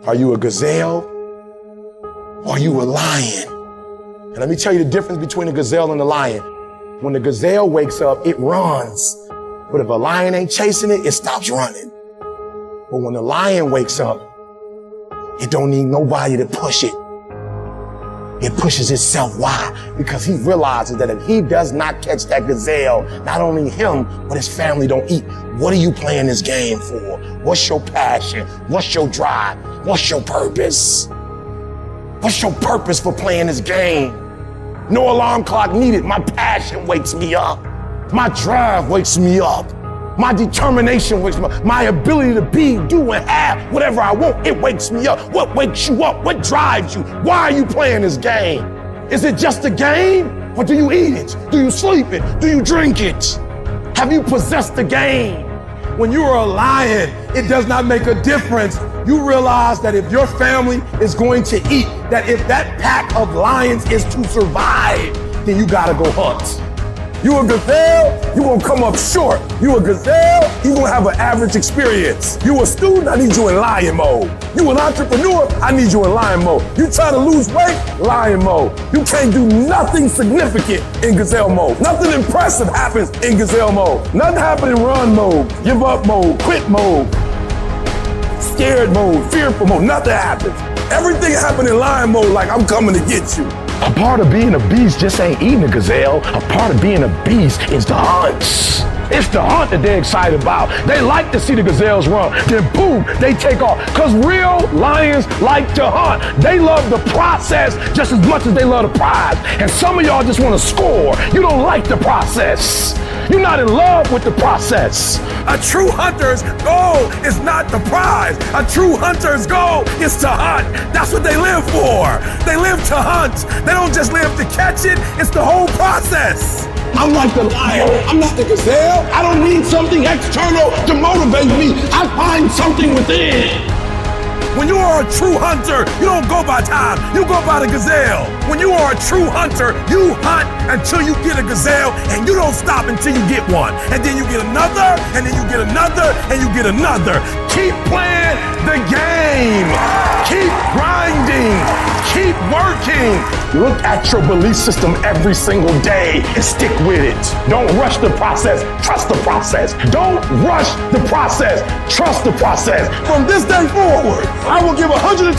Are you a gazelle or are you a lion? And let me tell you the difference between a gazelle and a lion. When the gazelle wakes up, it runs. But if a lion ain't chasing it, it stops running. But when the lion wakes up, it don't need nobody to push it. It pushes itself. Why? Because he realizes that if he does not catch that gazelle, not only him, but his family don't eat. What are you playing this game for? What's your passion? What's your drive? What's your purpose? What's your purpose for playing this game? No alarm clock needed. My passion wakes me up. My drive wakes me up. My determination wakes me up. My ability to be, do, and have whatever I want, it wakes me up. What wakes you up? What drives you? Why are you playing this game? Is it just a game? Or do you eat it? Do you sleep it? Do you drink it? Have you possessed the game? When you are a lion, it does not make a difference. You realize that if your family is going to eat, that if that pack of lions is to survive, then you gotta go hunt. You a gazelle, you gonna come up short. You a gazelle, you gonna have an average experience. You a student, I need you in lion mode. You an entrepreneur, I need you in lion mode. You trying to lose weight, lion mode. You can't do nothing significant in gazelle mode. Nothing impressive happens in gazelle mode. Nothing happens in run mode, give up mode, quit mode, scared mode, fearful mode. Nothing happens. Everything happens in lion mode like I'm coming to get you. A part of being a beast just ain't eating a gazelle. A part of being a beast is the hunts. It's the hunt that they're excited about. They like to see the gazelles run. Then boom, they take off. Because real lions like to hunt. They love the process just as much as they love the prize. And some of y'all just want to score. You don't like the process. You're not in love with the process. A true hunter's goal is not the prize. A true hunter's goal is to hunt. That's what they live for. They live to hunt. They don't just live to catch it. It's the whole process. I'm like the lion. I'm not the gazelle. I don't need something external to motivate me. I find something within. When you are a true hunter, you don't go by time, you go by the gazelle. When you are a true hunter, you hunt until you get a gazelle, and you don't stop until you get one. And then you get another, and then you get another, and you get another. Keep playing the game. Keep grinding. Keep working. Look at your belief system every single day and stick with it. Don't rush the process. Trust the process. Don't rush the process. Trust the process. From this day forward, I will give 120%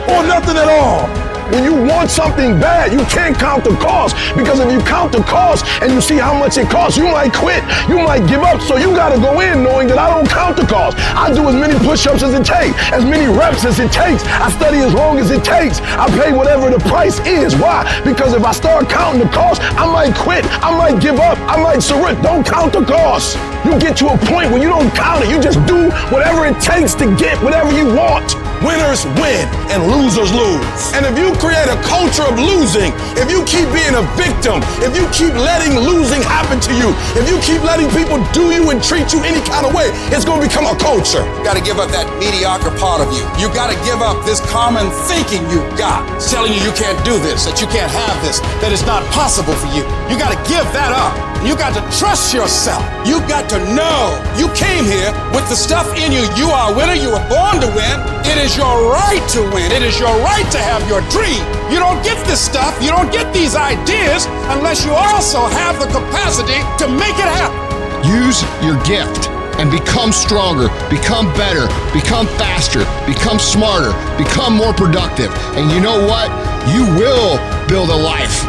or nothing at all. When you want something bad, you can't count the cost, because if you count the cost and you see how much it costs, you might quit, you might give up. So you gotta go in knowing that I don't count the cost. I do as many push-ups as it takes, as many reps as it takes. I study as long as it takes. I pay whatever the price is. Why? Because if I start counting the cost, I might quit, I might give up, I might surrender. Don't count the cost. You get to a point where you don't count it. You just do whatever it takes to get whatever you want. Winners win and losers lose. And if you create a culture of losing, if you keep being a victim, if you keep letting losing happen to you, if you keep letting people do you and treat you any kind of way, it's going to become a culture. You got to give up that mediocre part of you. You got to give up this common thinking you've got. It's telling you can't do this, that you can't have this, that it's not possible for you. You got to give that up. You got to trust yourself. You got to know you came here with the stuff in you. You are a winner. You were born to win. It is your right to win. It is your right to have your dream. You don't get this stuff, you don't get these ideas unless you also have the capacity to make it happen. Use your gift and become stronger, become better, become faster, become smarter, become more productive. And you know what? You will build a life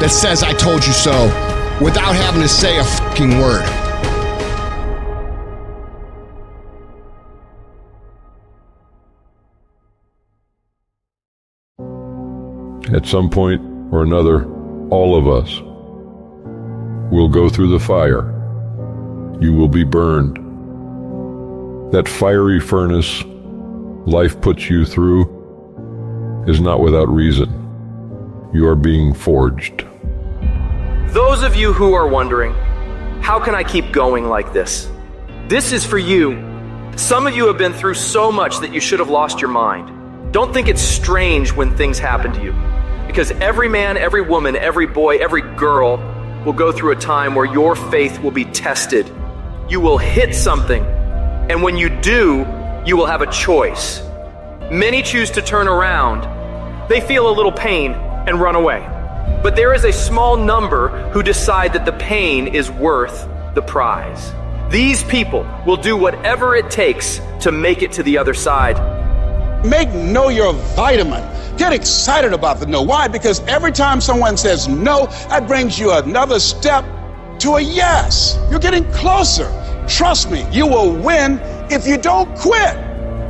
that says I told you so without having to say a fucking word. At some point or another, all of us will go through the fire. You will be burned. That fiery furnace life puts you through is not without reason. You are being forged. Those of you who are wondering, how can I keep going like this? This is for you. Some of you have been through so much that you should have lost your mind. Don't think it's strange when things happen to you, because every man, every woman, every boy, every girl will go through a time where your faith will be tested. You will hit something, and when you do, you will have a choice. Many choose to turn around. They feel a little pain and run away. But there is a small number who decide that the pain is worth the prize. These people will do whatever it takes to make it to the other side. Make no your vitamin. Get excited about the no. Why? Because every time someone says no, that brings you another step to a yes. You're getting closer. Trust me, you will win if you don't quit.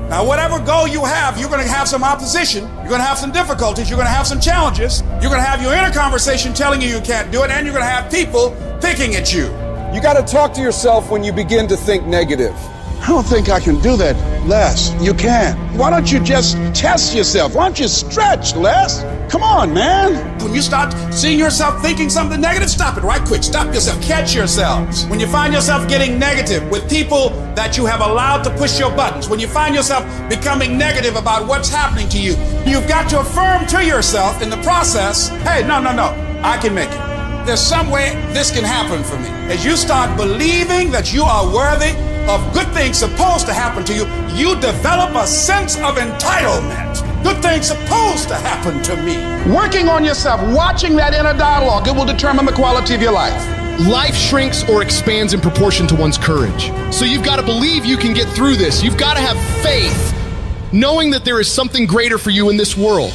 Now, whatever goal you have, you're going to have some opposition. You're going to have some difficulties. You're going to have some challenges. You're going to have your inner conversation telling you you can't do it, and you're going to have people picking at you. You got to talk to yourself when you begin to think negative. I don't think I can do that, Les. You can. Why don't you just test yourself? Why don't you stretch, Les? Come on, man. When you start seeing yourself thinking something negative, stop it right quick. Stop yourself. Catch yourselves. When you find yourself getting negative with people that you have allowed to push your buttons, when you find yourself becoming negative about what's happening to you, you've got to affirm to yourself in the process, hey, no, I can make it. There's some way this can happen for me. As you start believing that you are worthy of good things supposed to happen to you, you develop a sense of entitlement. Good things supposed to happen to me. Working on yourself, watching that inner dialogue, it will determine the quality of your life. Life shrinks or expands in proportion to one's courage. So you've got to believe you can get through this. You've got to have faith, knowing that there is something greater for you in this world.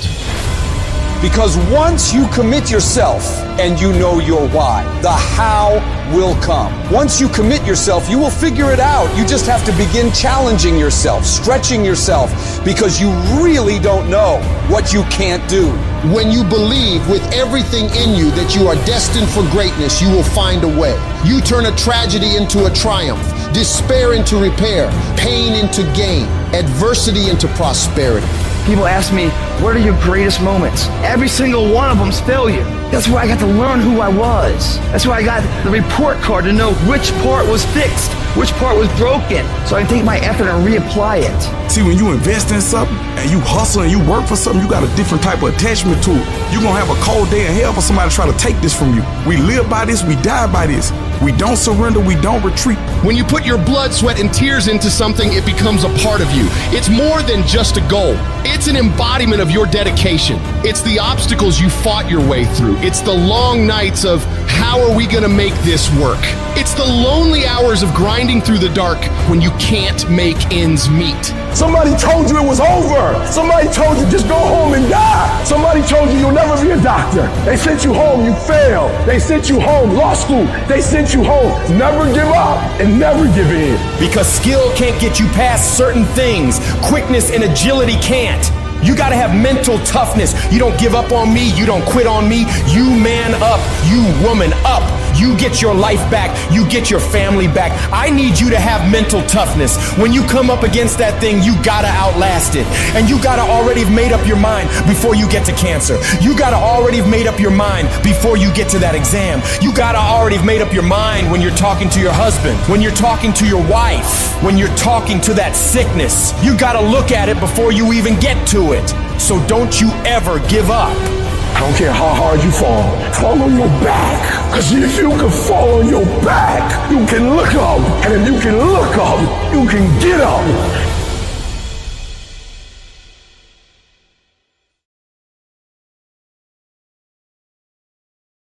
Because once you commit yourself and you know your why, the how will come. Once you commit yourself, you will figure it out. You just have to begin challenging yourself, stretching yourself, because you really don't know what you can't do. When you believe with everything in you that you are destined for greatness, you will find a way. You turn a tragedy into a triumph, despair into repair, pain into gain, adversity into prosperity. People ask me, what are your greatest moments? Every single one of them's failure. That's where I got to learn who I was. That's where I got the report card to know which part was fixed, which part was broken, so I can take my effort and reapply it. See, when you invest in something and you hustle and you work for something, you got a different type of attachment to it. You're going to have a cold day in hell for somebody to try to take this from you. We live by this, we die by this. We don't surrender, we don't retreat. When you put your blood, sweat, and tears into something, it becomes a part of you. It's more than just a goal. It's an embodiment of your dedication. It's the obstacles you fought your way through. It's the long nights of, how are we going to make this work? It's the lonely hours of grinding through the dark when you can't make ends meet. Somebody told you it was over. Somebody told you just go home and die. Somebody told you you'll never be a doctor. They sent you home, you failed. They sent you home, law school. They sent you home. Never give up and never give in. Because skill can't get you past certain things. Quickness and agility can't. You gotta have mental toughness. You don't give up on me. You don't quit on me. You man up. You woman up. You get your life back. You get your family back. I need you to have mental toughness. When you come up against that thing, you gotta outlast it. And you gotta already have made up your mind before you get to cancer. You gotta already have made up your mind before you get to that exam. You gotta already have made up your mind when you're talking to your husband, when you're talking to your wife, when you're talking to that sickness. You gotta look at it before you even get to it. So don't you ever give up. I don't care how hard you fall on your back. Because if you can fall on your back, you can look up. And if you can look up, you can get up.